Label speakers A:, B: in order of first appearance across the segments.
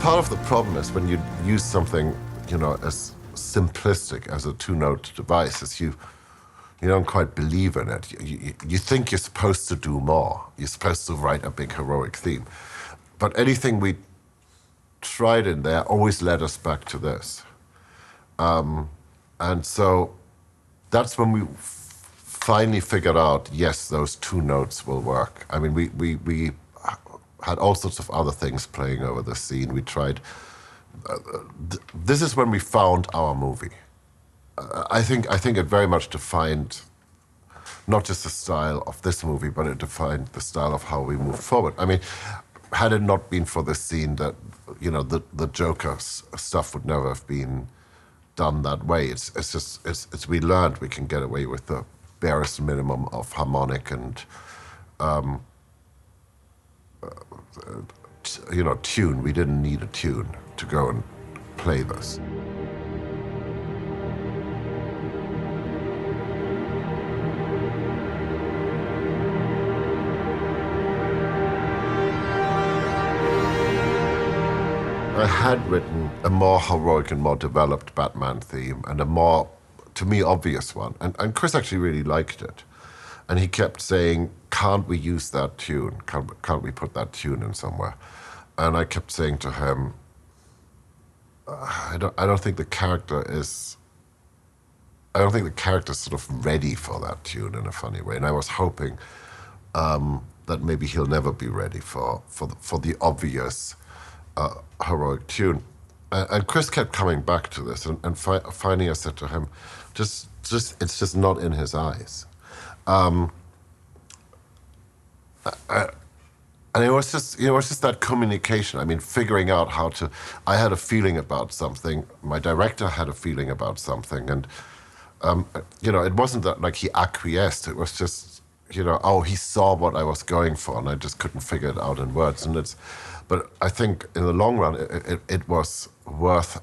A: part of the problem is when you use something, as simplistic as a two-note device, is you don't quite believe in it. You think you're supposed to do more. You're supposed to write a big heroic theme. But anything we tried in there always led us back to this. And so that's when we finally figured out, yes, those two notes will work. I mean, we had all sorts of other things playing over the scene. We tried. This is when we found our movie. I think it very much defined not just the style of this movie, but it defined the style of how we moved forward. I mean, had it not been for this scene, that the Joker stuff would never have been done that way. It's we learned we can get away with the barest minimum of harmonic and tune. We didn't need a tune to go and play this. I had written a more heroic and more developed Batman theme and a more, to me, obvious one. And Chris actually really liked it. And he kept saying, can't we use that tune? Can't we put that tune in somewhere? And I kept saying to him, I don't think the character is sort of ready for that tune in a funny way. And I was hoping that maybe he'll never be ready for the obvious heroic tune. And Chris kept coming back to this, and finally I said to him, just it's just not in his eyes. And it was just that communication. I mean, figuring out how to. I had a feeling about something. My director had a feeling about something, and it wasn't that like he acquiesced. It was just, he saw what I was going for, and I just couldn't figure it out in words. But I think in the long run, it was worth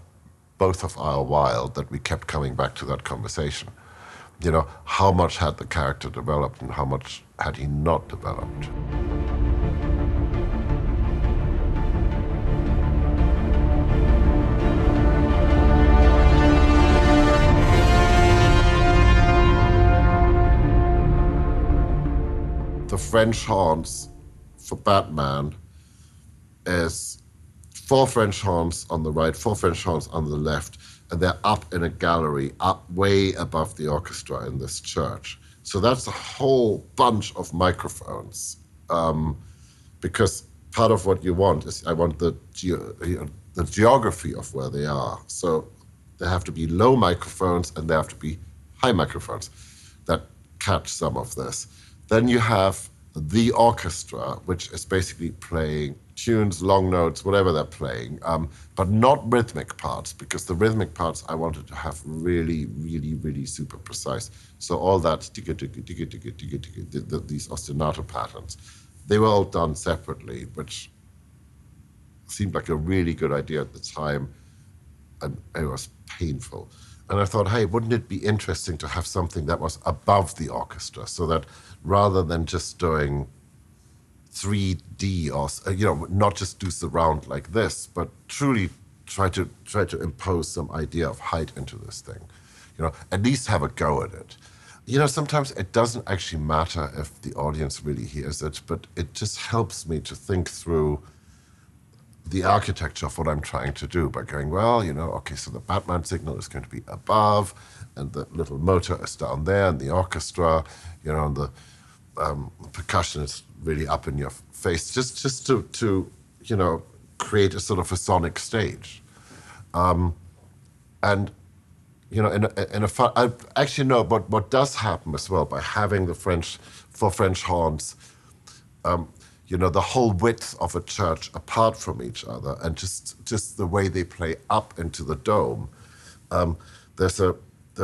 A: both of our while that we kept coming back to that conversation. How much had the character developed and how much had he not developed? The French horns for Batman is 4 French horns on the right, 4 French horns on the left, and they're up in a gallery, up way above the orchestra in this church. So that's a whole bunch of microphones, because part of what you want is, I want the geography of where they are. So there have to be low microphones and there have to be high microphones that catch some of this. Then you have the orchestra, which is basically playing tunes, long notes, whatever they're playing, but not rhythmic parts, because the rhythmic parts I wanted to have really, really, really super precise. So all that these ostinato patterns, they were all done separately, which seemed like a really good idea at the time, and it was painful. And I thought, hey, wouldn't it be interesting to have something that was above the orchestra, so that rather than just doing 3D or not just do surround like this, but truly try to impose some idea of height into this thing. At least have a go at it. Sometimes it doesn't actually matter if the audience really hears it, but it just helps me to think through the architecture of what I'm trying to do by going, well, okay, so the Batman signal is going to be above, and the little motor is down there, and the orchestra, and the percussion is really up in your face, just to create a sort of a sonic stage, and in a fun. Actually, no. But what does happen as well by having the 4 French horns, the whole width of a church apart from each other, and just the way they play up into the dome, there's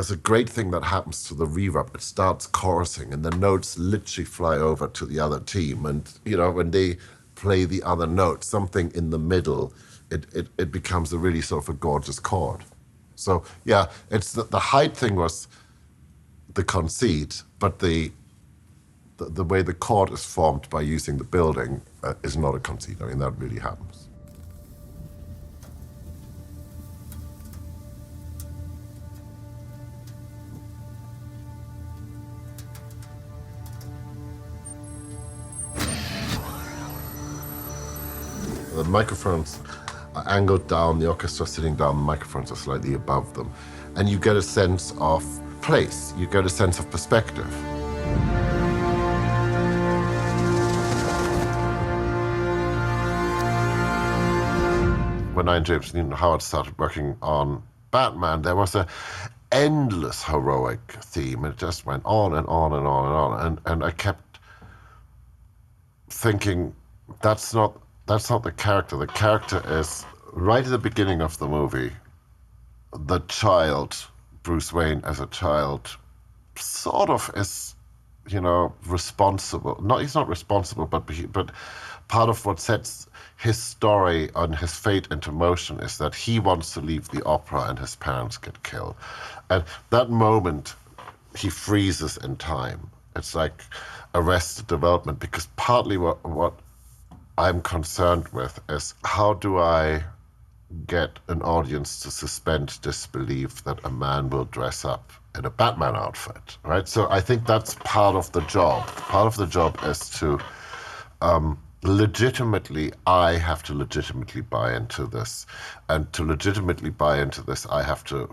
A: a great thing that happens to the reverb. It starts chorusing, and the notes literally fly over to the other team. And when they play the other note, something in the middle, it becomes a really sort of a gorgeous chord. So yeah, it's the height thing was the conceit, but the way the chord is formed by using the building is not a conceit. I mean, that really happens. The microphones are angled down, the orchestra sitting down, the microphones are slightly above them. And you get a sense of place, you get a sense of perspective. When I and James Newton Howard started working on Batman, there was an endless heroic theme. It just went on and on and on and on. And I kept thinking, that's not the character. The character is, right at the beginning of the movie, the child, Bruce Wayne as a child, sort of is, responsible. He's not responsible, but part of what sets his story and his fate into motion is that he wants to leave the opera and his parents get killed. And that moment, he freezes in time. It's like arrested development, because partly what I'm concerned with is, how do I get an audience to suspend disbelief that a man will dress up in a Batman outfit, right? So I think that's part of the job. Part of the job is to I have to legitimately buy into this. And to legitimately buy into this, I have to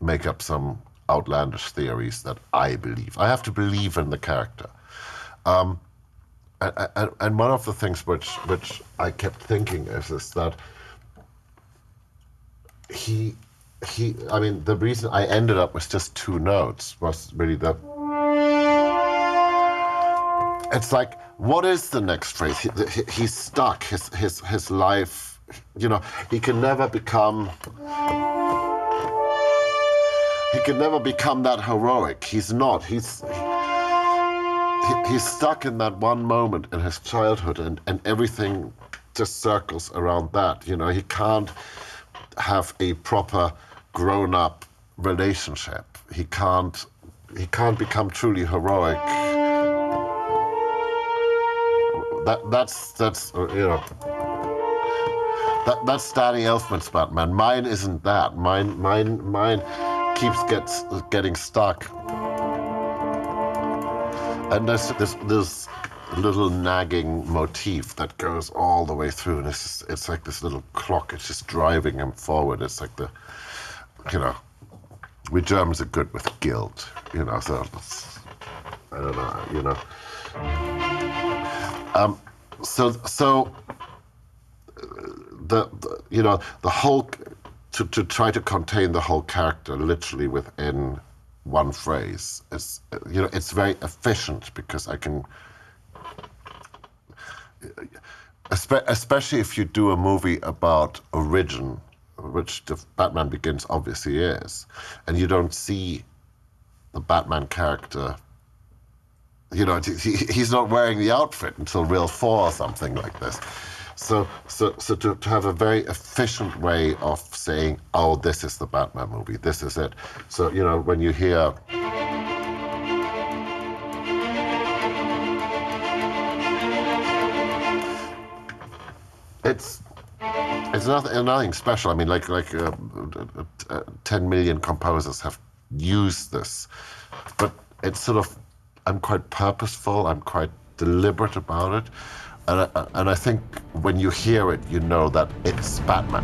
A: make up some outlandish theories that I believe. I have to believe in the character. And one of the things which I kept thinking is that the reason I ended up with just 2 notes was really that it's like, what is the next phrase? He's stuck. His life, he can never become that heroic. He's not. He's stuck in that one moment in his childhood, and everything just circles around that. He can't have a proper grown-up relationship. He can't become truly heroic. That's Danny Elfman's Batman. Mine isn't that. Mine keeps getting stuck. And there's this little nagging motif that goes all the way through, and it's like this little clock. It's just driving him forward. It's like we Germans are good with guilt, so I don't know, So the whole, to try to contain the whole character literally within one phrase is, it's very efficient, because I can, especially if you do a movie about origin, which the Batman Begins obviously is, and you don't see the Batman character. He's not wearing the outfit until Real 4 or something like this. So to have a very efficient way of saying, oh, this is the Batman movie, this is it. So, when you hear it's nothing special. I mean, like 10 million composers have used this, but it's sort of, I'm quite purposeful, I'm quite deliberate about it, and I think when you hear it, you know that it's Batman.